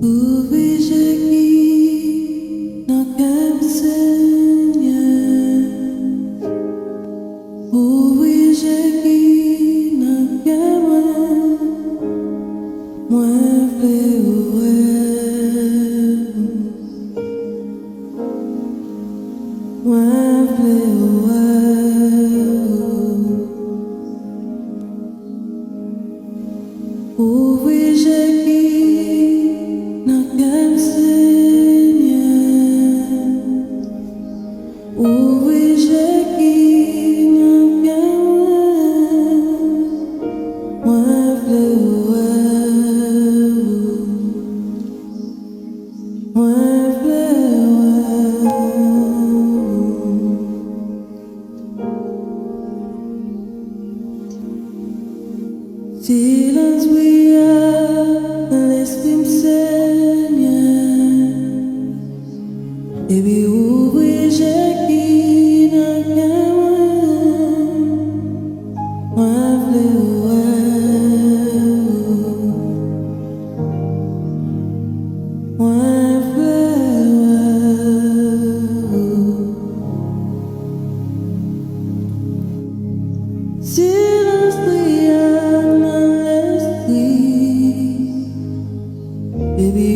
Ouvis aqui na cabecinha, ouvis aqui na cama, mueve o eu, mueve o eu, ouvis aqui na cabecinha, ouvis aqui na cama, mueve o eu, mueve o eu. Silence we are, listening senha. Baby, ouvis aqui na cama, mueve o eu, mueve o eu. Silence we are, not let's sleep. Baby,